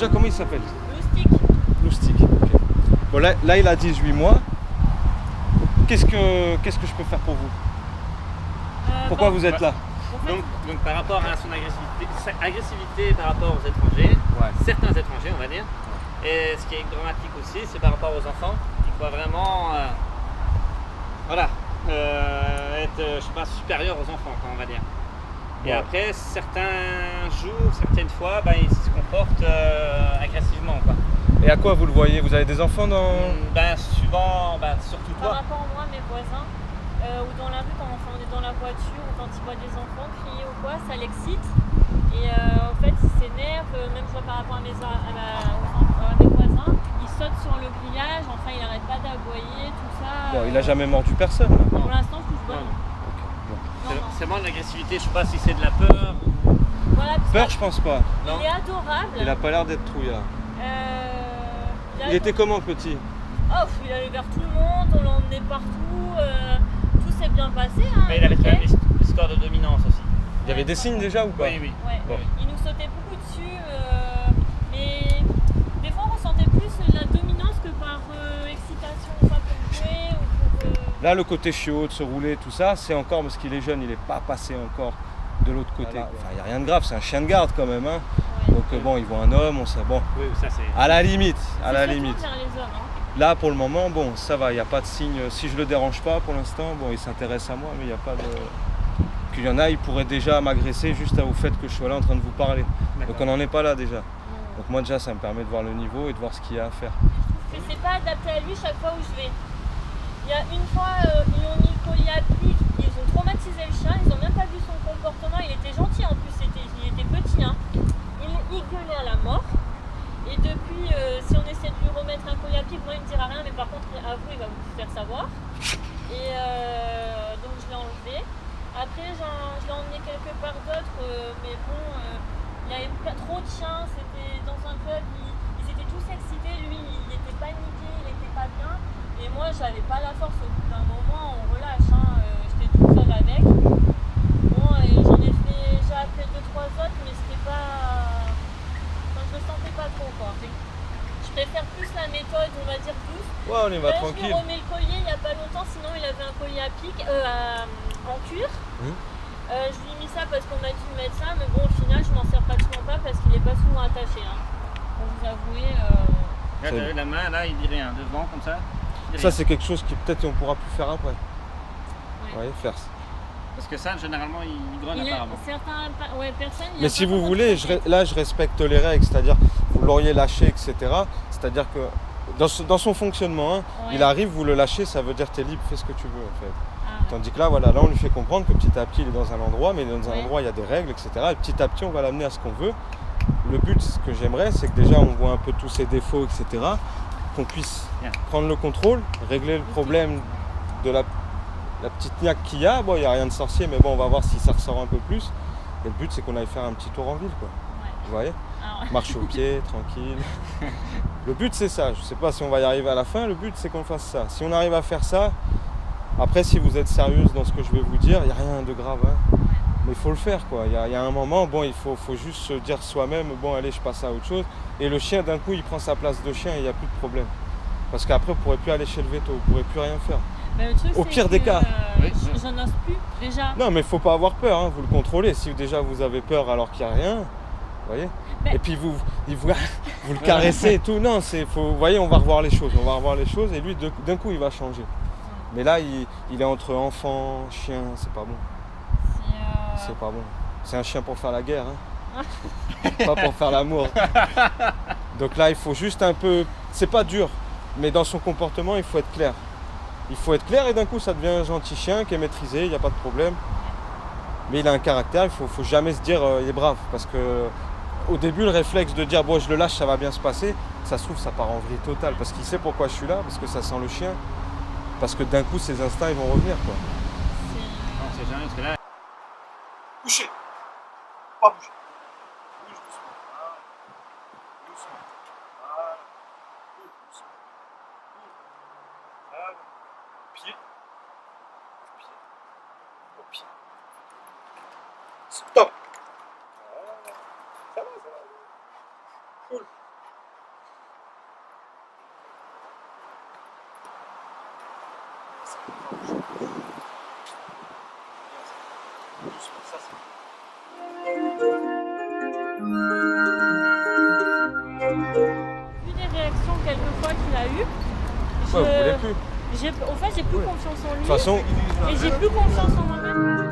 déjà, comment il s'appelle? Loustic. Loustic. Okay. Bon, là, il a 18 mois. Qu'est-ce que je peux faire pour vous? Pourquoi vous êtes là? Donc par rapport à son agressivité par rapport aux étrangers, certains étrangers on va dire, et ce qui est dramatique aussi c'est par rapport aux enfants, il faut vraiment être je sais pas, supérieur aux enfants quoi, on va dire. Et après certains jours, certaines fois, ils se comportent agressivement quoi. Et à quoi vous le voyez? Vous avez des enfants dans... Souvent, surtout toi. Par rapport à moi, mes voisins, ou dans la rue, quand on est dans la voiture, ou quand ils voient des enfants crier ou quoi, ça l'excite. Et en fait, ils s'énervent, même je vois par rapport à mes voisins, ils sautent sur le grillage, enfin, il n'arrête pas d'aboyer, tout ça. Bon, il n'a jamais mordu personne. Pour l'instant, je touche pas. C'est vraiment de l'agressivité, je sais pas si c'est de la peur ou... Voilà, peur, je pense pas. Non. Il est adorable. Il a pas l'air d'être trouillard. Il était comment petit? Oh, il allait vers tout le monde, on l'a emmené partout, tout s'est bien passé. Hein, mais il avait quand même l'histoire de dominance aussi. Il y avait des signes déjà ou pas? Oui. Ouais. Bon. Il nous sautait beaucoup dessus, mais des fois on ressentait plus la dominance que par excitation, pas pour jouer ou pour... Là, le côté chiot, de se rouler, tout ça, c'est encore parce qu'il est jeune, il n'est pas passé encore de l'autre côté. Enfin, il n'y a rien de grave, c'est un chien de garde quand même. Hein. Donc bon, il voit un homme, on sait, bon, ça, c'est... à la limite, vers les hommes, hein. Là, pour le moment, bon, ça va, il n'y a pas de signe. Si je le dérange pas pour l'instant, bon, il s'intéresse à moi, mais il n'y a pas de... Qu'il y en a, il pourrait déjà m'agresser juste au fait que je sois là en train de vous parler. Donc on n'en est pas là déjà. Donc moi déjà, ça me permet de voir le niveau et de voir ce qu'il y a à faire. Je trouve que c'est pas adapté à lui chaque fois où je vais. Il y a une fois, ils ont mis le collier à pic, ils ont traumatisé le chien, ils n'ont même pas vu son comportement, il était gentil en plus, il était petit, hein. Il gueulait à la mort. Et depuis, si on essaie de lui remettre un collier à pic, moi il ne dira rien, mais par contre, à vous, il va vous faire savoir. Et donc je l'ai enlevé. Après, je l'ai emmené quelque part d'autre, mais bon, il y avait trop de chiens, c'était dans un club, ils étaient tous excités, lui, il était paniqué, il était pas bien. Et moi, j'avais pas la force, au bout d'un moment, on relâche, hein, j'étais toute seule avec. Bon, et j'ai appelé 2-3 autres, mais c'était pas... Enfin, je le sentais pas trop, quoi. Je préfère plus la méthode, on va dire douce. Ouais, on y va tranquille. Je lui ai remis le collier il y a pas longtemps, sinon il avait un collier à pic, en cuir. Je lui ai mis ça parce qu'on m'a dit de mettre ça, mais bon, au final, je m'en sers pratiquement pas parce qu'il est pas souvent attaché, hein. Pour vous avouer... Là, la main, là, il dit rien, devant, comme ça. Ça, c'est quelque chose qui peut-être on pourra plus faire après. Ouais, faire ça. Parce que ça, généralement, il grogne apparemment. Certaines personnes... Mais si vous voulez, là, je respecte les règles, c'est-à-dire vous l'auriez lâché, etc. C'est-à-dire que dans son fonctionnement, hein, il arrive, vous le lâchez, ça veut dire t'es libre, fais ce que tu veux en fait. Tandis que là, voilà, là, on lui fait comprendre que petit à petit, il est dans un endroit, mais dans un endroit, il y a des règles, etc. Et petit à petit, on va l'amener à ce qu'on veut. Le but, ce que j'aimerais, c'est que déjà, on voit un peu tous ses défauts, etc. Qu'on puisse prendre le contrôle, régler le problème de la petite niaque qu'il y a. Bon, il n'y a rien de sorcier, mais bon, on va voir si ça ressort un peu plus. Et le but, c'est qu'on aille faire un petit tour en ville, quoi. Vous voyez ? Marche au pied, tranquille. Le but, c'est ça. Je ne sais pas si on va y arriver à la fin. Le but, c'est qu'on fasse ça. Si on arrive à faire ça, après, si vous êtes sérieuse dans ce que je vais vous dire, il n'y a rien de grave. Hein. Mais il faut le faire, quoi. Il y a un moment, bon, il faut juste se dire soi-même, bon, allez, je passe à autre chose. Et le chien, d'un coup, il prend sa place de chien et il n'y a plus de problème. Parce qu'après, vous ne pourrez plus aller chez le veto, vous ne pourrez plus rien faire. Le truc, au pire des cas. J'en ose plus, déjà. Non, mais il ne faut pas avoir peur, hein. Vous le contrôlez. Si déjà vous avez peur alors qu'il n'y a rien, vous voyez. Et puis vous le caressez et tout. Non, vous voyez, on va revoir les choses. On va revoir les choses et lui, d'un coup, il va changer. Mais là, il est entre enfant, chien, c'est pas bon. C'est pas bon. C'est un chien pour faire la guerre, hein. Pas pour faire l'amour. Donc là, il faut juste un peu... C'est pas dur, mais dans son comportement, il faut être clair. Il faut être clair et d'un coup, ça devient un gentil chien qui est maîtrisé, il n'y a pas de problème. Mais il a un caractère, il faut jamais se dire il est brave. Parce que au début, le réflexe de dire bon, je le lâche, ça va bien se passer, ça se trouve, ça part en vrille totale. Parce qu'il sait pourquoi je suis là, parce que ça sent le chien. Parce que d'un coup, ses instincts, ils vont revenir, quoi. Non, c'est jamais, parce que là... Couchez. Pas bouger. Bouge doucement. Doucement. Voilà. Doucement. Voilà. Pied. Pied. Au pied. Stop. Voilà. Ça va. Cool. Vu des réactions quelquefois qu'il a eues, vous voulez plus. en fait, j'ai plus confiance en lui. De toute façon, et j'ai plus confiance en moi-même.